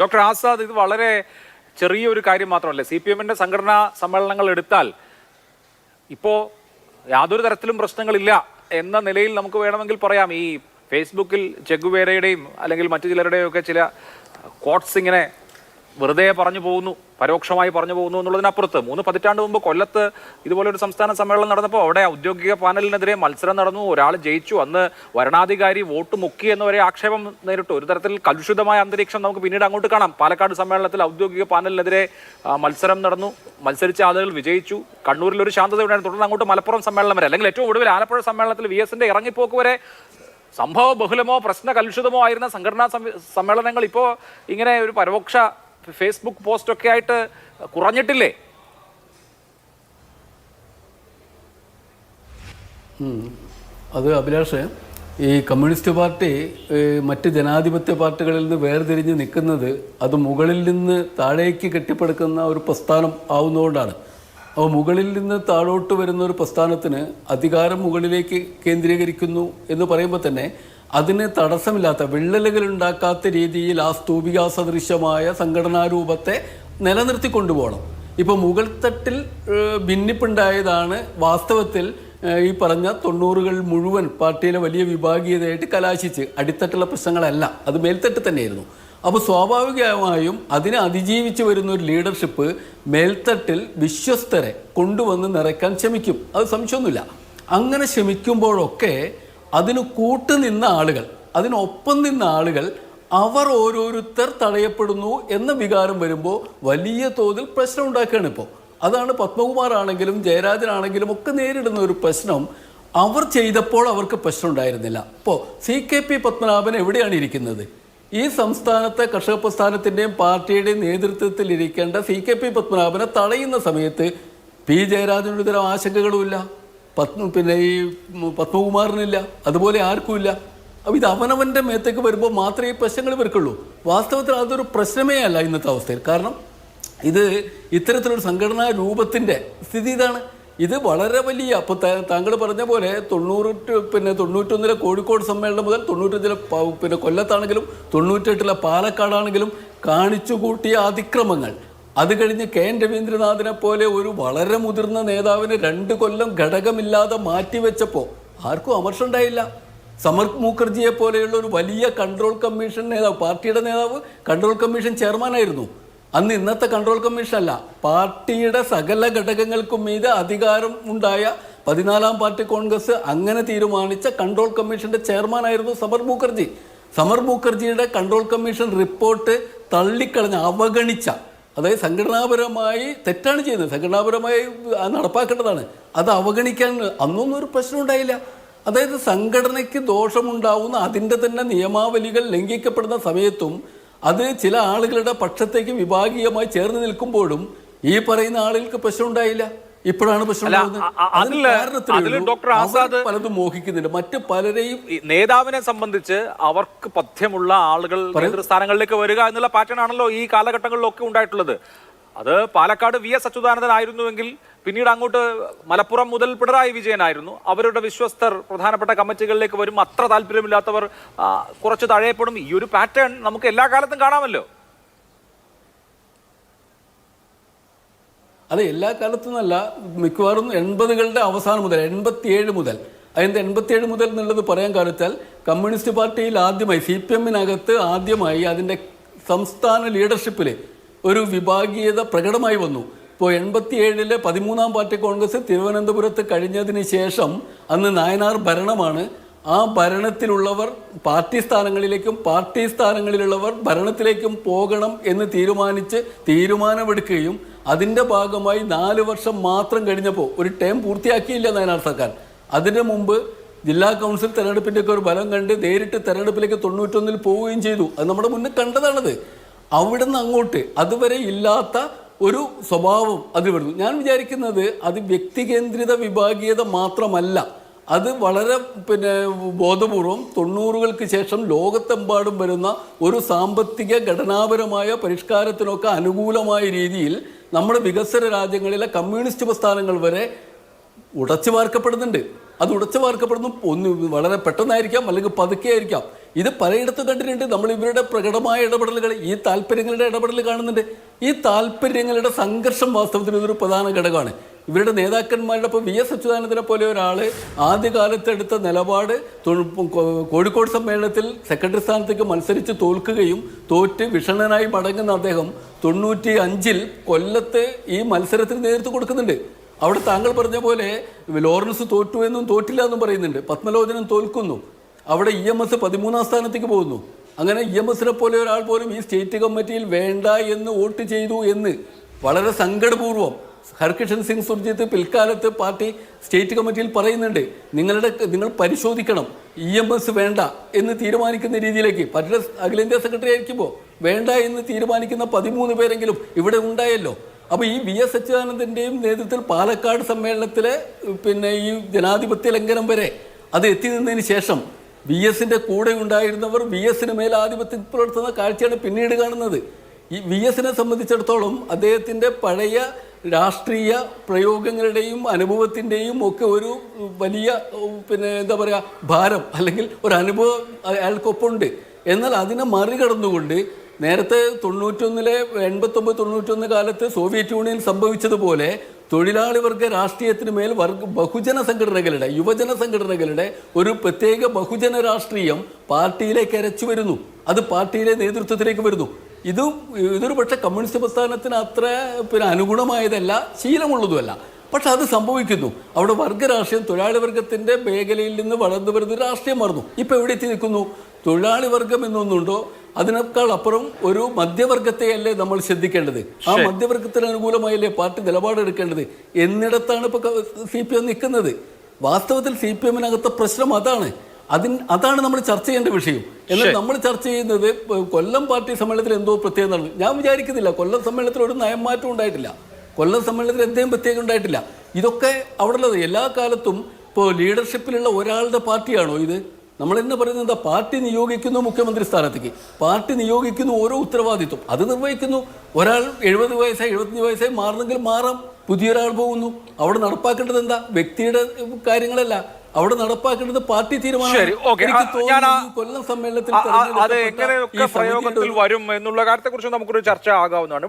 Doctor Azad, ഇത് വളരെ ചെറിയൊരു കാര്യം മാത്രമല്ല. CPM-ന്റെ സംഘടനാ സമ്മേളനങ്ങൾ എടുത്താൽ ഇപ്പോൾ യാതൊരു തരത്തിലും പ്രശ്നങ്ങളില്ല എന്ന നിലയിൽ നമുക്ക് വേണമെങ്കിൽ പറയാം. ഈ ഫേസ്ബുക്കിൽ ചെഗുവേരയുടെയും അല്ലെങ്കിൽ മറ്റു ചിലരുടെയും ഒക്കെ ചില കോട്ട്സ് ഇങ്ങനെ വെറുതെ പറഞ്ഞു പോകുന്നു, പരോക്ഷമായി പറഞ്ഞു പോകുന്നു എന്നുള്ളതിനപ്പുറത്ത് 3 പതിറ്റാണ്ട് മുമ്പ് കൊല്ലത്ത് ഇതുപോലൊരു സംസ്ഥാന സമ്മേളനം നടന്നപ്പോൾ അവിടെ ഔദ്യോഗിക പാനലിനെതിരെ മത്സരം നടന്നു, ഒരാൾ ജയിച്ചു. അന്ന് വരണാധികാരി വോട്ട് മുക്കി എന്നവരെ ആക്ഷേപം നേരിട്ടു. ഒരു തരത്തിൽ കലുഷിതമായ അന്തരീക്ഷം നമുക്ക് പിന്നീട് അങ്ങോട്ട് കാണാം. പാലക്കാട് സമ്മേളനത്തിൽ ഔദ്യോഗിക പാനലിനെതിരെ മത്സരം നടന്നു, മത്സരിച്ച ആളുകൾ വിജയിച്ചു. കണ്ണൂരിൽ ഒരു ശാന്തത ഉണ്ടായിരുന്നു. തുടർന്ന് അങ്ങോട്ട് മലപ്പുറം സമ്മേളനം വരെ, അല്ലെങ്കിൽ ഏറ്റവും ഒടുവിൽ ആലപ്പുഴ സമ്മേളനത്തിൽ VS-ന്റെ ഇറങ്ങിപ്പോക്ക് വരെ സംഭവ ബഹുലമോ പ്രശ്ന കലുഷിതമോ ആയിരുന്ന സംഘടനാ സമ്മേളനങ്ങൾ ഇപ്പോൾ ഇങ്ങനെ ഒരു പരോക്ഷ ഫേസ്ബുക്ക് പോസ്റ്റ് ഒക്കെ ആയിട്ട് കുറഞ്ഞിട്ടില്ലേ? അത് അഭിലാഷ്, ഈ കമ്മ്യൂണിസ്റ്റ് പാർട്ടി മറ്റ് ജനാധിപത്യ പാർട്ടികളിൽ നിന്ന് വേർതിരിഞ്ഞ് നിൽക്കുന്നത് അത് മുകളിൽ നിന്ന് താഴേക്ക് കെട്ടിപ്പടുക്കുന്ന ഒരു പ്രസ്ഥാനം ആവുന്നതുകൊണ്ടാണ്. അപ്പോൾ മുകളിൽ നിന്ന് താഴോട്ട് വരുന്ന ഒരു പ്രസ്ഥാനത്തിന് അധികാരം മുകളിലേക്ക് കേന്ദ്രീകരിക്കുന്നു എന്ന് പറയുമ്പോൾ തന്നെ അതിന് തടസ്സമില്ലാത്ത, വിള്ളലുകൾ ഉണ്ടാക്കാത്ത രീതിയിൽ ആ സ്തൂപികാ സദൃശ്യമായ സംഘടനാ രൂപത്തെ നിലനിർത്തിക്കൊണ്ടുപോകണം. ഇപ്പോൾ മുകൾ തട്ടിൽ ഭിന്നിപ്പുണ്ടായതാണ് വാസ്തവത്തിൽ ഈ പറഞ്ഞ 90-കൾ മുഴുവൻ പാർട്ടിയിലെ വലിയ വിഭാഗീയതയായിട്ട് കലാശിച്ച്. അടിത്തട്ടുള്ള പ്രശ്നങ്ങളല്ല, അത് മേൽത്തട്ട് തന്നെയായിരുന്നു. അപ്പോൾ സ്വാഭാവികമായും അതിനെ അതിജീവിച്ച് വരുന്ന ഒരു ലീഡർഷിപ്പ് മേൽത്തട്ടിൽ വിശ്വസ്തരെ കൊണ്ടുവന്ന് നിറയ്ക്കാൻ ശ്രമിക്കും, അത് സംശയമൊന്നുമില്ല. അങ്ങനെ ശ്രമിക്കുമ്പോഴൊക്കെ അതിന് കൂട്ടുനിന്ന ആളുകൾ, അതിനൊപ്പം നിന്ന ആളുകൾ, അവർ ഓരോരുത്തർ തടയപ്പെടുന്നു എന്ന വികാരം വരുമ്പോൾ വലിയ തോതിൽ പ്രശ്നം ഉണ്ടാക്കുകയാണ്. ഇപ്പോൾ അതാണ് പത്മകുമാർ ആണെങ്കിലും ജയരാജനാണെങ്കിലും ഒക്കെ നേരിടുന്ന ഒരു പ്രശ്നം. അവർ ചെയ്തപ്പോൾ അവർക്ക് പ്രശ്നം ഉണ്ടായിരുന്നില്ല. ഇപ്പോൾ CKP പത്മനാഭൻ എവിടെയാണ് ഇരിക്കുന്നത്? ഈ സംസ്ഥാനത്തെ കർഷക പ്രസ്ഥാനത്തിൻ്റെയും പാർട്ടിയുടെയും നേതൃത്വത്തിൽ ഇരിക്കേണ്ട CKP പത്മനാഭനെ തടയുന്ന സമയത്ത് P ജയരാജനൊരു തരം ആശങ്കകളുമില്ല, പിന്നെ ഈ പത്മകുമാറിനില്ല, അതുപോലെ ആർക്കുമില്ല. അപ്പോൾ ഇത് അവനവൻ്റെ മേത്തേക്ക് വരുമ്പോൾ മാത്രമേ ഈ പ്രശ്നങ്ങൾ ഇവർക്കുള്ളൂ. വാസ്തവത്തിൽ അതൊരു പ്രശ്നമേ അല്ല ഇന്നത്തെ അവസ്ഥയിൽ. കാരണം ഇത് ഇത്തരത്തിലൊരു സംഘടനാ രൂപത്തിൻ്റെ സ്ഥിതി ഇതാണ്. ഇത് വളരെ വലിയ, അപ്പോൾ താങ്കൾ പറഞ്ഞ പോലെ 91 കോഴിക്കോട് സമ്മേളനം മുതൽ 95 കൊല്ലത്താണെങ്കിലും 98 പാലക്കാടാണെങ്കിലും കാണിച്ചു കൂട്ടിയ അതിക്രമങ്ങൾ, അത് കഴിഞ്ഞ് KN രവീന്ദ്രനാഥിനെ പോലെ ഒരു വളരെ മുതിർന്ന നേതാവിനെ 2 കൊല്ലം ഘടകമില്ലാതെ മാറ്റിവെച്ചപ്പോൾ ആർക്കും അമർഷം ഉണ്ടായില്ല. സമർ മുഖർജിയെ പോലെയുള്ള ഒരു വലിയ കൺട്രോൾ കമ്മീഷൻ നേതാവ്, പാർട്ടിയുടെ നേതാവ്, കൺട്രോൾ കമ്മീഷൻ ചെയർമാനായിരുന്നു. അന്ന് ഇന്നത്തെ കൺട്രോൾ കമ്മീഷൻ അല്ല, പാർട്ടിയുടെ സകല ഘടകങ്ങൾക്കും മീതെ അധികാരം ഉണ്ടായ 14-ാം പാർട്ടി കോൺഗ്രസ് അങ്ങനെ തീരുമാനിച്ച കൺട്രോൾ കമ്മീഷന്റെ ചെയർമാനായിരുന്നു സമർ മുഖർജി. സമർ മുഖർജിയുടെ കൺട്രോൾ കമ്മീഷൻ റിപ്പോർട്ട് തള്ളിക്കളഞ്ഞ, അവഗണിച്ച, അതായത് സംഘടനാപരമായി തെറ്റാണ് ചെയ്യുന്നത്, സംഘടനാപരമായി നടപ്പാക്കേണ്ടതാണ്, അത് അവഗണിക്കാൻ അന്നൊന്നും ഒരു പ്രശ്നം ഉണ്ടായില്ല. അതായത് സംഘടനയ്ക്ക് ദോഷമുണ്ടാവുന്ന അതിൻ്റെ തന്നെ നിയമാവലികൾ ലംഘിക്കപ്പെടുന്ന സമയത്തും അത് ചില ആളുകളുടെ പക്ഷത്തേക്ക് വിഭാഗീയമായി ചേർന്ന് നിൽക്കുമ്പോഴും ഈ പറയുന്ന ആളുകൾക്ക് പ്രശ്നം ഉണ്ടായില്ല. ഇപ്പോഴാണ് പ്രശ്നം പലതും മോഹിക്കുന്നുണ്ട്. മറ്റ് പലരെയും നേതാവിനെ സംബന്ധിച്ച് അവർക്ക് പഥ്യമുള്ള ആളുകൾ നേതൃസ്ഥാനങ്ങളിലേക്ക് വരിക എന്നുള്ള പാറ്റേൺ ആണല്ലോ ഈ കാലഘട്ടങ്ങളിലൊക്കെ ഉണ്ടായിട്ടുള്ളത്. അത് പാലക്കാട് VS അച്യുതാനന്ദൻ ആയിരുന്നുവെങ്കിൽ പിന്നീട് അങ്ങോട്ട് മലപ്പുറം മുതൽ പിണറായി വിജയനായിരുന്നു. അവരുടെ വിശ്വസ്തർ പ്രധാനപ്പെട്ട കമ്മിറ്റികളിലേക്ക് വരും, അത്ര താല്പര്യമില്ലാത്തവർ കുറച്ച് തഴയപ്പെടും. ഈ ഒരു പാറ്റേൺ നമുക്ക് എല്ലാ കാലത്തും കാണാമല്ലോ. അത് എല്ലാ കാലത്തും അല്ല, മിക്കവാറും 80-കളുടെ അവസാനം മുതൽ 87 മുതൽ, അതിൻ്റെ 87 മുതൽ എന്നുള്ളത് പറയാൻ കാലത്താൽ കമ്മ്യൂണിസ്റ്റ് പാർട്ടിയിൽ ആദ്യമായി CPM-നകത്ത് ആദ്യമായി അതിൻ്റെ സംസ്ഥാന ലീഡർഷിപ്പിൽ ഒരു വിഭാഗീയത പ്രകടമായി വന്നു. ഇപ്പോൾ 87-ലെ 13-ാം പാർട്ടി കോൺഗ്രസ് തിരുവനന്തപുരത്ത് കഴിഞ്ഞതിന് ശേഷം അന്ന് നായനാർ ഭരണമാണ്. ആ ഭരണത്തിലുള്ളവർ പാർട്ടി സ്ഥാനങ്ങളിലേക്കും പാർട്ടി സ്ഥാനങ്ങളിലുള്ളവർ ഭരണത്തിലേക്കും പോകണം എന്ന് തീരുമാനമെടുക്കുകയും അതിൻ്റെ ഭാഗമായി 4 വർഷം മാത്രം കഴിഞ്ഞപ്പോൾ ഒരു ടേം പൂർത്തിയാക്കിയില്ല നായനാർ സർക്കാർ. അതിന് മുമ്പ് ജില്ലാ കൗൺസിൽ തെരഞ്ഞെടുപ്പിൻ്റെയൊക്കെ ഒരു ഫലം കണ്ട് നേരിട്ട് തെരഞ്ഞെടുപ്പിലേക്ക് 91-ൽ പോവുകയും ചെയ്തു. അത് നമ്മുടെ മുന്നിൽ കണ്ടതാണത്. അവിടെ നിന്ന് അങ്ങോട്ട് അതുവരെ ഇല്ലാത്ത ഒരു സ്വഭാവം അത് വരുന്നു. ഞാൻ വിചാരിക്കുന്നത് അത് വ്യക്തികേന്ദ്രിത വിഭാഗീയത മാത്രമല്ല, അത് വളരെ ബോധപൂർവം 90-കൾക്ക് ശേഷം ലോകത്തെമ്പാടും വരുന്ന ഒരു സാമ്പത്തിക ഘടനാപരമായ പരിഷ്കാരത്തിനൊക്കെ അനുകൂലമായ രീതിയിൽ നമ്മുടെ വികസ്വര രാജ്യങ്ങളിലെ കമ്മ്യൂണിസ്റ്റ് പ്രസ്ഥാനങ്ങൾ വരെ ഉടച്ചു വാർക്കപ്പെടുന്നുണ്ട്. അത് ഉടച്ചു വാർക്കപ്പെടുന്നു. ഒന്ന് വളരെ പെട്ടെന്നായിരിക്കാം, അല്ലെങ്കിൽ പതുക്കെ ആയിരിക്കാം. ഇത് പലയിടത്തും കണ്ടിട്ടുണ്ട്. നമ്മൾ ഇവരുടെ പ്രകടമായ ഇടപെടലുകൾ, ഈ താല്പര്യങ്ങളുടെ ഇടപെടൽ കാണുന്നുണ്ട്. ഈ താല്പര്യങ്ങളുടെ സംഘർഷം വാസ്തവത്തിൽ ഇതൊരു പ്രധാന ഘടകമാണ്. ഇവരുടെ നേതാക്കന്മാരുടെ ഇപ്പോൾ വി എസ് അച്യുതാനന്ദനെ പോലെ ഒരാൾ ആദ്യകാലത്ത് എടുത്ത നിലപാട് കോഴിക്കോട് സമ്മേളനത്തിൽ സെക്രട്ടറി സ്ഥാനത്തേക്ക് മത്സരിച്ച് തോൽക്കുകയും തോറ്റ് വിഷണ്ണനായി മടങ്ങുന്ന അദ്ദേഹം 95-ൽ കൊല്ലത്ത് ഈ മത്സരത്തിന് നേതൃത്വം കൊടുക്കുന്നുണ്ട്. അവിടെ താങ്കൾ പറഞ്ഞ പോലെ ലോറൻസ് തോറ്റു എന്നും തോറ്റില്ല എന്നും പറയുന്നുണ്ട്. പത്മലോചനം തോൽക്കുന്നു. അവിടെ EMS 13ാം സ്ഥാനത്തേക്ക് പോകുന്നു. അങ്ങനെ EMSനെ പോലെ ഒരാൾ പോലും ഈ സ്റ്റേറ്റ് കമ്മിറ്റിയിൽ വേണ്ട എന്ന് വോട്ട് ചെയ്തു എന്ന് വളരെ സങ്കടപൂർവ്വം ഹർകിഷൻ സിംഗ് സുർജിത്ത് പിൽക്കാലത്ത് പാർട്ടി സ്റ്റേറ്റ് കമ്മിറ്റിയിൽ പറയുന്നുണ്ട്. നിങ്ങൾ പരിശോധിക്കണം, EMS വേണ്ട എന്ന് തീരുമാനിക്കുന്ന രീതിയിലേക്ക് പാർട്ടിയുടെ അഖിലേന്ത്യാ സെക്രട്ടറി ആയിരിക്കുമ്പോൾ വേണ്ട എന്ന് തീരുമാനിക്കുന്ന 13 പേരെങ്കിലും ഇവിടെ ഉണ്ടായല്ലോ. അപ്പോൾ ഈ വി എസ് അച്യുതാനന്ദൻ്റെയും നേതൃത്വത്തിൽ പാലക്കാട് സമ്മേളനത്തിലെ ഈ ജനാധിപത്യ ലംഘനം വരെ അത് എത്തി നിന്നതിന് ശേഷം VSന്റെ കൂടെ ഉണ്ടായിരുന്നവർ VSന് മേൽ ആധിപത്യം പുലർത്തുന്ന കാഴ്ചയാണ് പിന്നീട് കാണുന്നത്. ഈ VSനെ സംബന്ധിച്ചിടത്തോളം അദ്ദേഹത്തിൻ്റെ പഴയ രാഷ്ട്രീയ പ്രയോഗങ്ങളുടെയും അനുഭവത്തിൻ്റെയും ഒക്കെ ഒരു വലിയ എന്താ പറയുക ഭാരം അല്ലെങ്കിൽ ഒരു അനുഭവം അയാൾക്കൊപ്പമുണ്ട്. എന്നാൽ അതിനെ മറികടന്നുകൊണ്ട് നേരത്തെ 91-ലെ 89-91 കാലത്ത് സോവിയറ്റ് യൂണിയൻ സംഭവിച്ചതുപോലെ തൊഴിലാളി വർഗ രാഷ്ട്രീയത്തിന് മേൽ ബഹുജന സംഘടനകളുടെ യുവജന സംഘടനകളുടെ ഒരു പ്രത്യേക ബഹുജന രാഷ്ട്രീയം പാർട്ടിയിലേക്ക് അരച്ചു വരുന്നു. അത് പാർട്ടിയിലെ നേതൃത്വത്തിലേക്ക് വരുന്നു. ഇതൊരു പക്ഷേ കമ്മ്യൂണിസ്റ്റ് പ്രസ്ഥാനത്തിന് അത്ര അനുഗുണമായതല്ല, ശീലമുള്ളതുമല്ല. പക്ഷെ അത് സംഭവിക്കുന്നു. അവിടെ വർഗരാഷ്ട്രീയം തൊഴിലാളി വർഗത്തിൻ്റെ മേഖലയിൽ നിന്ന് വളർന്നു വരുന്ന രാഷ്ട്രീയം മാറുന്നു. ഇപ്പം എവിടെ എത്തി നിൽക്കുന്നു? തൊഴിലാളി വർഗം എന്നൊന്നുണ്ടോ അതിനേക്കാൾ അപ്പുറം ഒരു മധ്യവർഗത്തെയല്ലേ നമ്മൾ ശ്രദ്ധിക്കേണ്ടത്? ആ മധ്യവർഗത്തിന് അനുകൂലമായല്ലേ പാർട്ടി നിലപാടെടുക്കേണ്ടത് എന്നിടത്താണ് ഇപ്പോൾ CPM നിൽക്കുന്നത്. വാസ്തവത്തിൽ CPMനകത്തെ പ്രശ്നം അതാണ് നമ്മൾ ചർച്ച ചെയ്യേണ്ട വിഷയം. എന്നാൽ നമ്മൾ ചർച്ച ചെയ്യുന്നത് കൊല്ലം പാർട്ടി സമ്മേളനത്തിൽ എന്തോ പ്രത്യേകത നടന്നു. ഞാൻ വിചാരിക്കുന്നില്ല. കൊല്ലം സമ്മേളനത്തിൽ ഒരു നയംമാറ്റം ഉണ്ടായിട്ടില്ല. കൊല്ലം സമ്മേളനത്തിൽ എന്തെങ്കിലും പ്രത്യേകം ഉണ്ടായിട്ടില്ല. ഇതൊക്കെ അവിടെ ഉള്ളത് എല്ലാ കാലത്തും ഇപ്പോൾ ലീഡർഷിപ്പിലുള്ള ഒരാളുടെ പാർട്ടിയാണോ ഇത്? നമ്മൾ തന്നെ പറയുന്നത് എന്താ? പാർട്ടി നിയോഗിക്കുന്നു മുഖ്യമന്ത്രി സ്ഥാനത്തേക്ക്, പാർട്ടി നിയോഗിക്കുന്നു ഓരോ ഉത്തരവാദിത്വം അത് നിർവഹിക്കുന്നു. ഒരാൾ 70 വയസ്സായി 75 വയസ്സായി മാറണമെങ്കിൽ മാറാം, പുതിയൊരാൾ പോകുന്നു. അവിടെ നടപ്പാക്കേണ്ടത് എന്താ? വ്യക്തിയുടെ കാര്യങ്ങളല്ല, അവിടെ നടപ്പാക്കേണ്ടത് പാർട്ടി തീരുമാനം. കൊല്ലം സമ്മേളനത്തിൽ അത് എങ്ങനെയൊക്കെ പ്രയോഗത്തിൽ വരും എന്നുള്ള കാര്യത്തെക്കുറിച്ച് നമുക്കൊരു ചർച്ച ആകാവുന്നതാണ്.